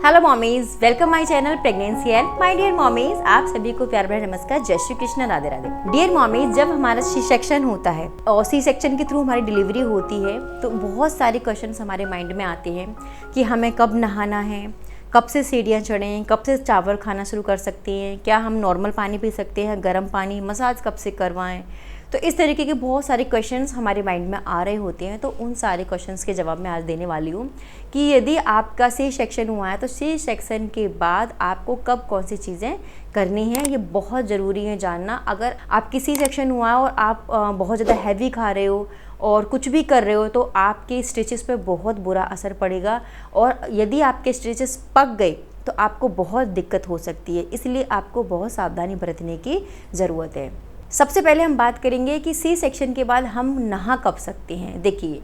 Hello mommies, welcome my channel pregnancy and my dear mommies, आप सभी को प्यार भरा नमस्कार, जय श्री कृष्ण, राधे राधे। डियर मॉमीज, जब हमारा सी सेक्शन होता है और सी सेक्शन के थ्रू हमारी डिलीवरी होती है तो बहुत सारे क्वेश्चंस हमारे माइंड में आते हैं कि हमें कब नहाना है, कब से सीढ़ियाँ चढ़ें, कब से चावल खाना शुरू कर सकते हैं, क्या हम नॉर्मल पानी पी सकते हैं, गर्म पानी, मसाज कब से करवाएं। तो इस तरीके के बहुत सारे क्वेश्चंस हमारे माइंड में आ रहे होते हैं। तो उन सारे क्वेश्चंस के जवाब मैं आज देने वाली हूँ कि यदि आपका सी सेक्शन हुआ है तो सी सेक्शन के बाद आपको कब कौन सी चीज़ें करनी है, ये बहुत ज़रूरी है जानना। अगर आपकी सी सेक्शन हुआ है और आप बहुत ज़्यादा हैवी खा रहे हो और कुछ भी कर रहे हो तो आपके स्टिचेस पे बहुत बुरा असर पड़ेगा, और यदि आपके स्टिचेस पक गए तो आपको बहुत दिक्कत हो सकती है। इसलिए आपको बहुत सावधानी बरतने की ज़रूरत है। सबसे पहले हम बात करेंगे कि सी सेक्शन के बाद हम नहा कब सकते हैं। देखिए,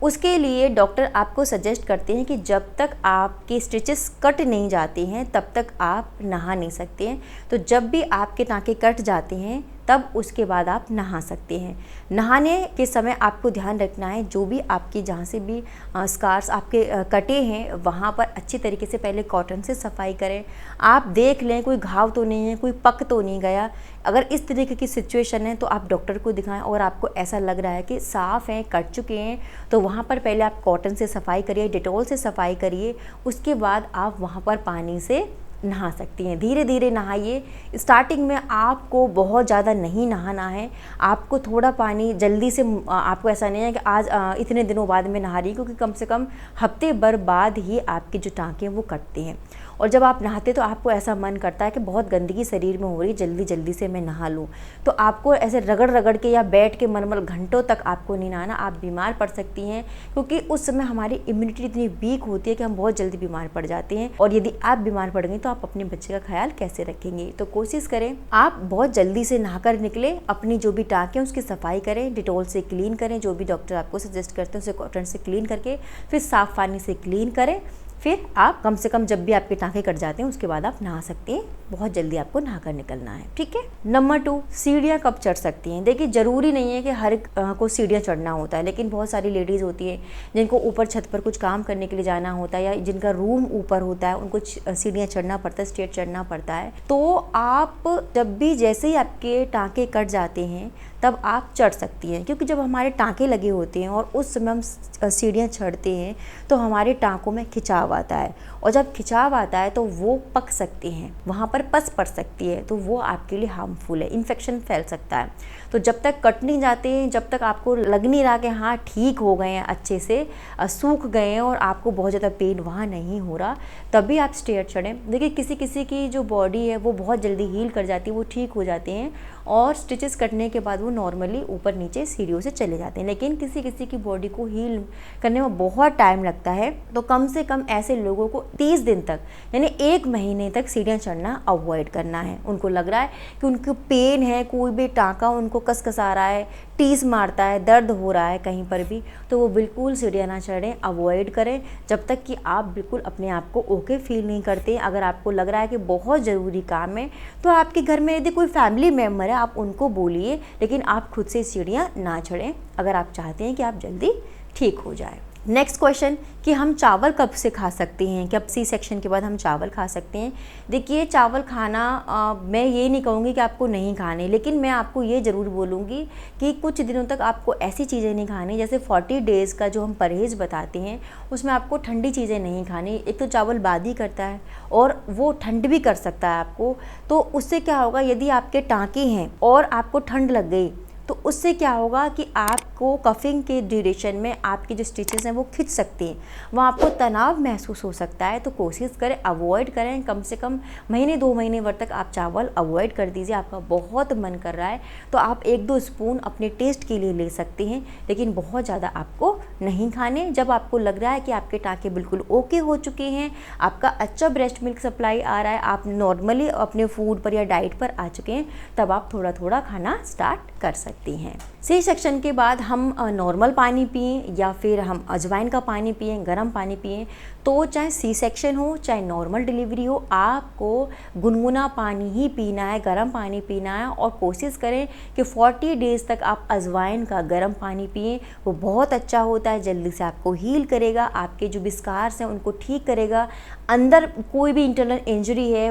उसके लिए डॉक्टर आपको सजेस्ट करते हैं कि जब तक आपके स्टिचेस कट नहीं जाते हैं तब तक आप नहा नहीं सकते हैं। तो जब भी आपके टाँके कट जाते हैं तब उसके बाद आप नहा सकते हैं। नहाने के समय आपको ध्यान रखना है, जो भी आपकी जहाँ से भी स्कार्स आपके कटे हैं वहाँ पर अच्छी तरीके से पहले कॉटन से सफाई करें। आप देख लें कोई घाव तो नहीं है, कोई पक तो नहीं गया। अगर इस तरीके की सिचुएशन है तो आप डॉक्टर को दिखाएं, और आपको ऐसा लग रहा है कि साफ़ हैं, कट चुके हैं, तो वहाँ पर पहले आप कॉटन से सफाई करिए, डेटॉल से सफाई करिए। उसके बाद आप वहाँ पर पानी से नहा सकती हैं। धीरे धीरे नहाइए। स्टार्टिंग में आपको बहुत ज़्यादा नहीं नहाना है, आपको थोड़ा पानी जल्दी से, आपको ऐसा नहीं है कि आज इतने दिनों बाद में नहा रही, क्योंकि कम से कम हफ्ते भर बाद ही आपके जो टाँके हैं वो कटते हैं। और जब आप नहाते तो आपको ऐसा मन करता है कि बहुत गंदगी शरीर में हो रही, जल्दी जल्दी से मैं नहा लूँ। तो आपको ऐसे रगड़ रगड़ के या बैठ के मलमल घंटों तक आपको नहीं नहाना, आप बीमार पड़ सकती हैं, क्योंकि उस समय हमारी इम्यूनिटी इतनी वीक होती है कि हम बहुत जल्दी बीमार पड़ जाते हैं। और यदि आप बीमार पड़ गई तो आप अपने बच्चे का ख्याल कैसे रखेंगे। तो कोशिश करें आप बहुत जल्दी से नहाकर निकले, अपनी जो भी टाँके हैं उसकी सफाई करें, डिटॉल से क्लीन करें, जो भी डॉक्टर आपको सजेस्ट करते हैं उसे कॉटन से क्लीन करके फिर साफ़ पानी से क्लीन करें। फिर आप कम से कम जब भी आपके टाँके कट जाते हैं उसके बाद आप नहा सकते हैं। बहुत जल्दी आपको नहाकर निकलना है, ठीक है। नंबर 2, सीढ़ियाँ कब चढ़ सकती हैं। देखिए, ज़रूरी नहीं है कि हर एक को सीढ़ियाँ चढ़ना होता है, लेकिन बहुत सारी लेडीज़ होती हैं जिनको ऊपर छत पर कुछ काम करने के लिए जाना होता है, या जिनका रूम ऊपर होता है, उनको सीढ़ियाँ चढ़ना पड़ता है, स्टेयर चढ़ना पड़ता है। तो आप जब भी, जैसे ही आपके टाँके कट जाते हैं तब आप चढ़ सकती हैं, क्योंकि जब हमारे टाँके लगे होते हैं और उस समय हम सीढ़ियाँ चढ़ते हैं तो हमारे टाँकों में खिंचाव आता है, और जब खिंचाव आता है तो वो पक सकते हैं, वहाँ पर पस पड़ सकती है, तो वो आपके लिए हार्मफुल है, इन्फेक्शन फैल सकता है। तो जब तक कट नहीं जाते हैं, जब तक आपको लग नहीं रहा कि हाँ ठीक हो गए हैं, अच्छे से सूख गए हैं और आपको बहुत ज़्यादा पेन वहाँ नहीं हो रहा, तभी आप स्टेयर चढ़ें। देखिए, किसी किसी की जो बॉडी है वो बहुत जल्दी हील कर जाती है, वो ठीक हो जाते हैं और स्टिचेस कटने के बाद वो नॉर्मली ऊपर नीचे सीढ़ियों से चले जाते हैं। लेकिन किसी किसी की बॉडी को हील करने में बहुत टाइम लगता है, तो कम से कम ऐसे लोगों को 30 दिन तक, यानी 1 महीने तक सीढ़ियाँ चढ़ना अवॉइड करना है। उनको लग रहा है कि उनको पेन है, कोई भी टाँका उनको कसकसा रहा है, टीस मारता है, दर्द हो रहा है कहीं पर भी, तो वो बिल्कुल सीढ़ियाँ ना चढ़ें, अवॉइड करें जब तक कि आप बिल्कुल अपने आप को ओके फील नहीं करते। अगर आपको लग रहा है कि बहुत ज़रूरी काम है तो आपके घर में यदि कोई फैमिली मेम्बर है आप उनको बोलिए, लेकिन आप खुद से सीढ़ियाँ ना चढ़ें अगर आप चाहते हैं कि आप जल्दी ठीक हो जाए। नेक्स्ट क्वेश्चन कि हम चावल कब से खा सकते हैं, कब सी सेक्शन के बाद हम चावल खा सकते हैं। देखिए, चावल खाना मैं ये नहीं कहूँगी कि आपको नहीं खाने, लेकिन मैं आपको ये ज़रूर बोलूँगी कि कुछ दिनों तक आपको ऐसी चीज़ें नहीं खानी, जैसे 40 डेज़ का जो हम परहेज़ बताते हैं उसमें आपको ठंडी चीज़ें नहीं खानी। एक तो चावल बादी करता है और वो ठंड भी कर सकता है आपको, तो उससे क्या होगा, यदि आपके टाँके हैं और आपको ठंड लग गई तो उससे क्या होगा कि आपको कफिंग के ड्यूरेशन में आपके जो स्टिचेस हैं वो खिंच सकती हैं, वहाँ आपको तनाव महसूस हो सकता है। तो कोशिश करें, अवॉइड करें, कम से कम महीने 2 महीने भर तक आप चावल अवॉइड कर दीजिए। आपका बहुत मन कर रहा है तो आप 1-2 स्पून अपने टेस्ट के लिए ले सकते हैं, लेकिन बहुत ज़्यादा आपको नहीं खाने। जब आपको लग रहा है कि आपके टाँके बिल्कुल ओके हो चुके हैं, आपका अच्छा ब्रेस्ट मिल्क सप्लाई आ रहा है, आप नॉर्मली अपने फूड पर या डाइट पर आ चुके हैं, तब आप थोड़ा थोड़ा खाना स्टार्ट कर सकते हैं। सी सेक्शन के बाद हम नॉर्मल पानी पिएं या फिर हम अजवाइन का पानी पिएं, गर्म पानी पिएं, तो चाहे सी सेक्शन हो चाहे नॉर्मल डिलीवरी हो, आपको गुनगुना पानी ही पीना है, गर्म पानी पीना है। और कोशिश करें कि 40 डेज़ तक आप अजवाइन का गर्म पानी पिएं, वो बहुत अच्छा होता है, जल्दी से आपको हील करेगा, आपके जो भी स्कार्स हैं उनको ठीक करेगा। अंदर कोई भी इंटरनल इंजरी है,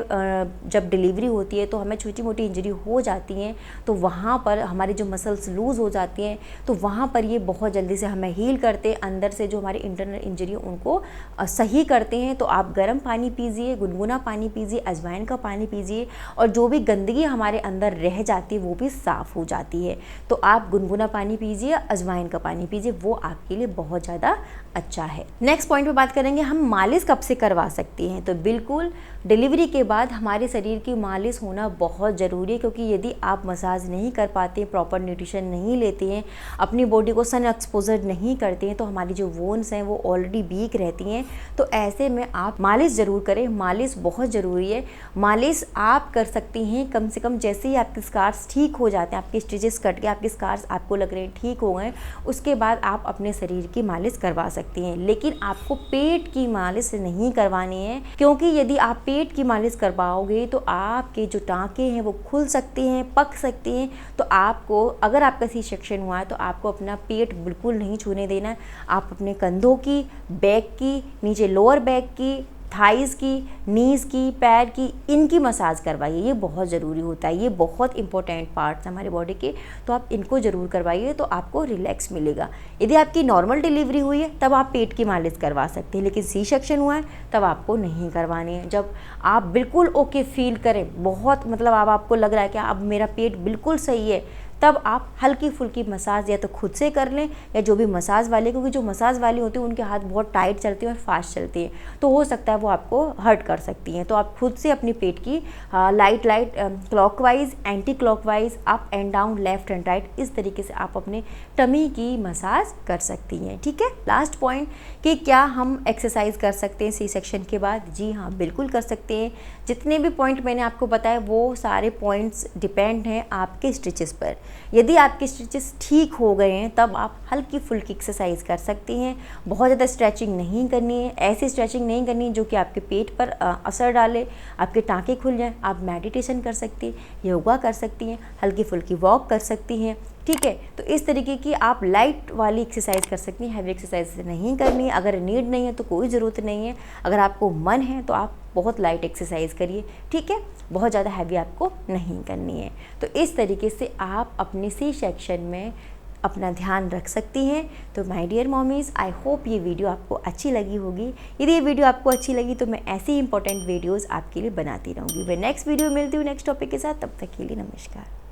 जब डिलीवरी होती है तो हमें छोटी मोटी इंजरी हो जाती हैं, तो वहाँ पर हमारी जो मसल्स लूज़ हो जाती हैं, तो वहाँ पर ये बहुत जल्दी से हमें हील करते हैं, अंदर से जो हमारी इंटरनल इंजरी है उनको सही करते हैं। तो आप गर्म पानी पीजिए, गुनगुना पानी पीजिए, अजवाइन का पानी पीजिए, और जो भी गंदगी हमारे अंदर रह जाती है वो भी साफ़ हो जाती है। तो आप गुनगुना पानी पीजिए, अजवाइन का पानी पीजिए, वो आपके लिए बहुत ज़्यादा अच्छा है। नेक्स्ट पॉइंट पे बात करेंगे हम मालिश कब से करवा सकते हैं। तो बिल्कुल डिलीवरी के बाद हमारे शरीर की मालिश होना बहुत ज़रूरी है, क्योंकि यदि आप मसाज नहीं कर पाते, प्रॉपर न्यूट्रिशन नहीं लेते हैं, अपनी बॉडी को सन एक्सपोजर नहीं करते हैं, तो हमारी जो वोन्स हैं वो ऑलरेडी वीक रहती हैं। तो ऐसे में आप मालिश ज़रूर करें, मालिश बहुत ज़रूरी है। मालिश आप कर सकती हैं कम से कम जैसे ही आपके स्कार्स ठीक हो जाते हैं, आपके स्टिचेस कट के आपके स्कार्स आपको लग रहे हैं ठीक हो गए, उसके बाद आप अपने शरीर की मालिश करवा सकती हैं। लेकिन आपको पेट की मालिश नहीं करवानी है, क्योंकि यदि आप पेट की मालिश करवाओगे तो आपके जो टाँके हैं वो खुल सकते हैं, पक सकते हैं। तो आपको, अगर आपका सी सेक्शन हुआ है तो आपको अपना पेट बिल्कुल नहीं छूने देना है। आप अपने कंधों की, बैक की, नीचे लोअर बैक की, थाइज़ की, नीज़ की, पैर की, इनकी मसाज करवाइए, ये बहुत ज़रूरी होता है। ये बहुत इंपॉर्टेंट पार्ट्स हैं हमारे बॉडी के, तो आप इनको ज़रूर करवाइए, तो आपको रिलैक्स मिलेगा। यदि आपकी नॉर्मल डिलीवरी हुई है तब आप पेट की मालिश करवा सकते हैं, लेकिन सी सेक्शन हुआ है तब आपको नहीं करवानी है। जब आप बिल्कुल ओके फील करें, बहुत मतलब अब आपको लग रहा है कि अब मेरा पेट बिल्कुल सही है, तब आप हल्की फुल्की मसाज या तो खुद से कर लें या जो भी मसाज वाले, क्योंकि जो मसाज वाली होती है उनके हाथ बहुत टाइट चलते हैं और फास्ट चलते हैं, तो हो सकता है वो आपको हर्ट कर सकती हैं। तो आप खुद से अपनी पेट की light clockwise, anti clockwise, up and down, left and right, इस तरीके से आप अपने टमी की मसाज कर सकती हैं। ठीक है। लास्ट पॉइंट कि क्या हम एक्सरसाइज कर सकते हैं सी सेक्शन के बाद? जी हाँ, बिल्कुल कर सकते हैं। जितने भी पॉइंट मैंने आपको बताए वो सारे पॉइंट्स डिपेंड हैं आपके स्टिचेस पर। यदि आपके स्टिचेस ठीक हो गए हैं तब आप हल्की फुल्की एक्सरसाइज कर सकती हैं। बहुत ज़्यादा स्ट्रेचिंग नहीं करनी है, ऐसी स्ट्रेचिंग नहीं करनी है जो कि आपके पेट पर असर डाले, आपके टाँके खुल जाएं। आप मेडिटेशन कर सकती हैं, योगा कर सकती हैं, हल्की फुल्की वॉक कर सकती हैं। ठीक है। तो इस तरीके की आप लाइट वाली एक्सरसाइज कर सकती हैं, हैवी एक्सरसाइज नहीं करनी है। अगर नीड नहीं है तो कोई ज़रूरत नहीं है, अगर आपको मन है तो आप बहुत लाइट एक्सरसाइज करिए। ठीक है। बहुत ज़्यादा हैवी आपको नहीं करनी है। तो इस तरीके से आप अपने सी सेक्शन में अपना ध्यान रख सकती हैं। तो my dear mommies, I hope ये वीडियो आपको अच्छी लगी होगी। यदि ये वीडियो आपको अच्छी लगी तो मैं ऐसी ही इंपॉर्टेंट वीडियोज़ आपके लिए बनाती रहूँगी। मैं नेक्स्ट वीडियो मिलती हूँ नेक्स्ट टॉपिक के साथ। तब तक के लिए नमस्कार।